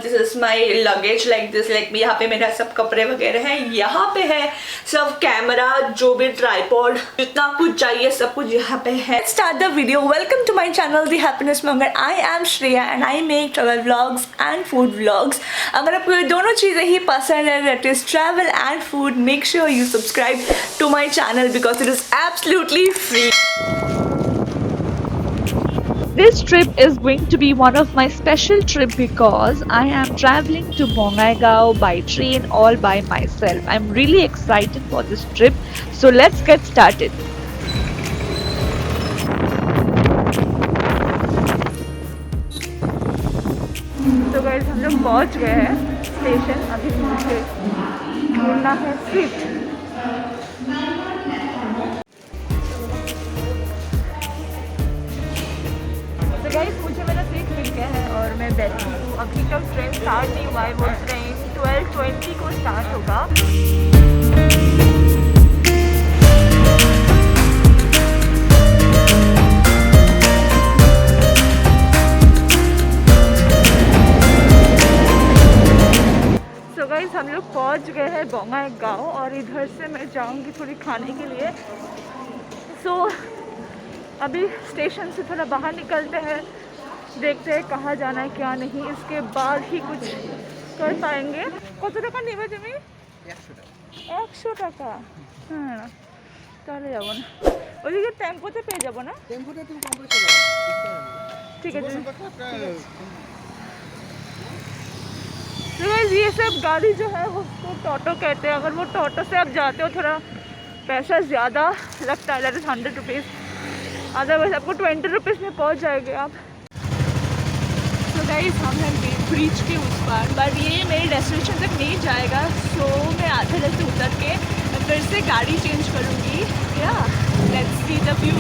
This is my luggage like this, like यहाँ पे मेरा सब कपड़े वगैरह हैं, यहाँ पे है सब कैमरा, जो भी ट्राईपॉड, जितना कुछ चाहिए सब कुछ यहाँ पे है। Start the video. Welcome to my channel the happiness monger. I am Shreya and I make travel vlogs and food vlogs. अगर आपको ये दोनों चीज़ें ही पसंद है, that is travel and food, make sure you subscribe to my channel because it is absolutely free. This trip is going to be one of my special trip because I am traveling to Bongaigaon by train all by myself. I'm really excited for this trip. So let's get started. तो guys हम लोग पहुंच गए हैं station. अभी मुझे ढूंढना है सीट। तो गाइस मुझे मेरा सीट मिल गया है और मैं बैठी हूँ। अभी तक ट्रेन स्टार्ट नहीं हुआ है, वो ट्रेन 12:20 को स्टार्ट होगा। तो गाइस हम लोग पहुँच गए हैं बोंगाईगांव और इधर से मैं जाऊँगी थोड़ी खाने के लिए। अभी स्टेशन से थोड़ा बाहर निकलते हैं, देखते हैं कहाँ जाना है क्या नहीं, इसके बाद ही कुछ कर पाएंगे। कत टाका नेबे तुमी? 100 টাকা। हाँ তাহলে যাব না, ওদিকে টেম্পোতে পেয়ে যাব না? টেম্পোতে তুমি কম করে চলে যাবে। ठीक है। तो ये सब गाड़ी जो है उसको टोटो कहते हैं। अगर वो टोटो से आप जाते हो थोड़ा पैसा ज़्यादा लगता है, दैट इज़ 100 रुपीज़। अदरवाइज आपको 20 रुपीज़ में पहुंच जाएंगे आप। तो गाइस हम हैं ब्रिज के उस पार, बट ये मेरे डेस्टिनेशन तक नहीं जाएगा। सो मैं आधे रास्ते उतर के फिर से गाड़ी चेंज करूँगी। या let's see the view.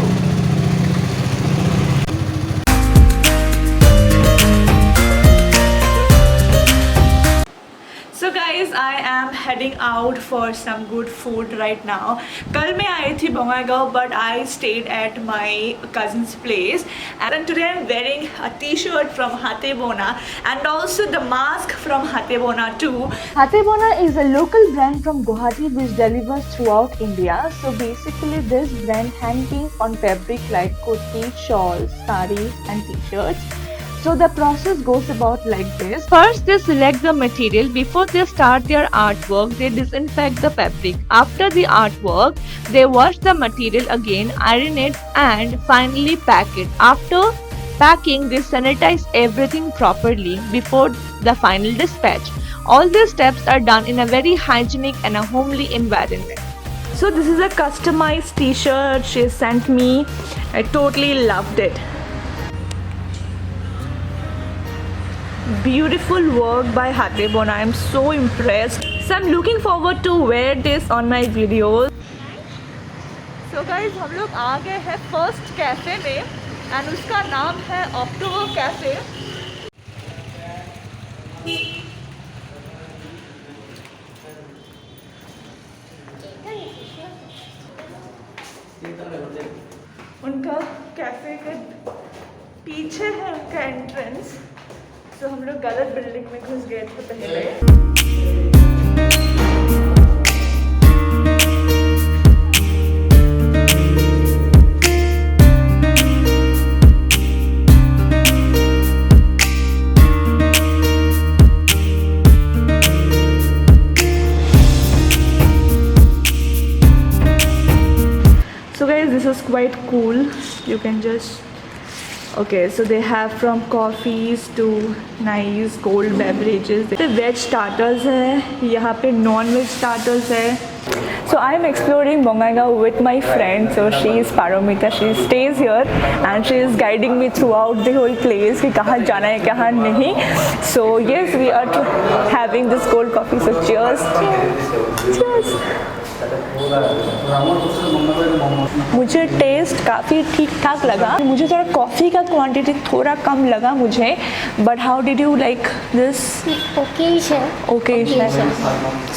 So guys, I am heading out for some good food right now. कल मैं आई थी Bongaigaon but I stayed at my cousin's place and today I'm wearing a t-shirt from Hatebona and also the mask from Hatebona too. Hatebona is a local brand from Guwahati which delivers throughout India. So basically this brand hand paints on fabric like kurti, shawls, saris and t-shirts. So the process goes about like this. First they select the material. Before they start their artwork, they disinfect the fabric. After the artwork, they wash the material again, iron it and finally pack it. After packing, they sanitize everything properly before the final dispatch. All these steps are done in a very hygienic and a homely environment. So this is a customized t-shirt she sent me. I totally loved it. Beautiful work by Hatebona. I'm so impressed. So I'm looking forward to wear this on my videos. So guys हम लोग आ गए हैं first cafe में and उसका नाम है October cafe. उनका cafe के पीछे है उनका एंट्रेंस। तो हम लोग गलत बिल्डिंग में घुस गए थे पहले। So guys, this is quite cool. You can just okay, so they have from coffees to nice cold beverages. The veg starters है, यहाँ पे non-veg starters है. So I am exploring Bongaigaon with my friend. So she is Paromita. She stays here and she is guiding me throughout the whole place कि कहाँ जाना है कहाँ नहीं. So yes, we are having this cold coffee. So cheers. Cheers. मुझे test काफ़ी ठीक ठाक लगा. मुझे थोड़ा कॉफ़ी का क्वांटिटी थोड़ा कम लगा मुझे. But how did you like this? Okayish है. ओकेश है.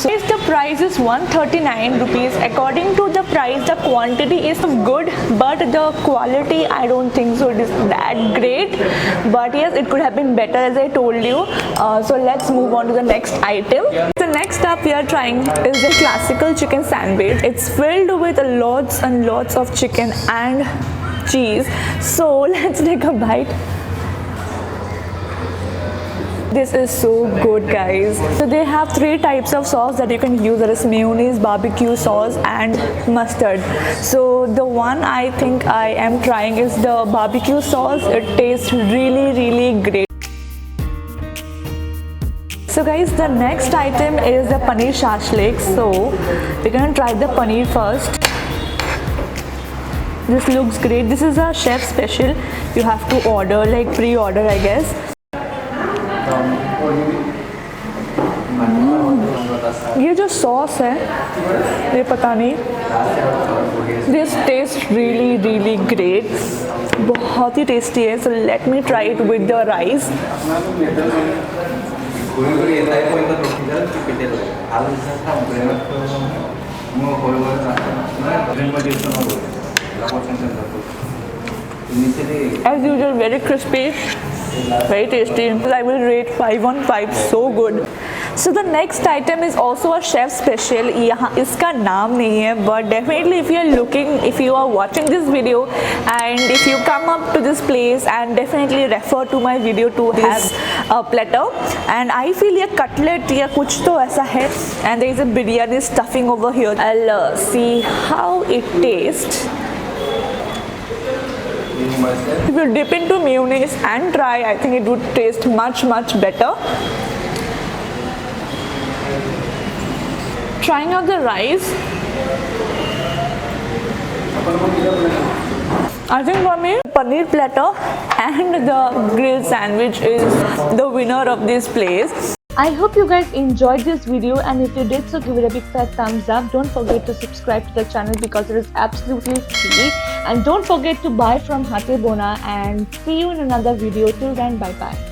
So the price is 139 rupees. According to the price, the quantity is good, but the quality I don't think so it is that great. But yes, it could have been better as I told you. So let's move on to the next item. The next up we are trying is the classical chicken sandwich. It's filled with lots and lots of chicken and cheese. So let's take a bite. This is so good, guys. So they have 3 types of sauce that you can use. There is mayonnaise, barbecue sauce and mustard. So the one I think I am trying is the barbecue sauce. It tastes really great. So guys, the next item is the paneer shashlik. So we're gonna try the paneer first. This looks great. This is a chef special. You have to order, like pre-order I guess. ये जो sauce है ये पता नहीं, this test really great, बहुत ही tasty है. So let me try it with the rice. As usual, very crispy, very tasty. I will rate 5 on 5. So good. So the next item is also a chef special. यहाँ इसका नाम नहीं है, but definitely if you are looking, if you are watching this video and if you come up to this place and definitely refer to my video to this platter. And I feel ये cutlet या कुछ तो ऐसा है. And there is a biryani stuffing over here. I'll see how it tastes. If you dip into mayonnaise and try, I think it would taste much better. Trying out the rice. I think for me, paneer platter and the grilled sandwich is the winner of this place. I hope you guys enjoyed this video, and if you did so, give it a big fat thumbs up. Don't forget to subscribe to the channel because it is absolutely free, and don't forget to buy from Hatebona, and see you in another video. Till then, bye bye.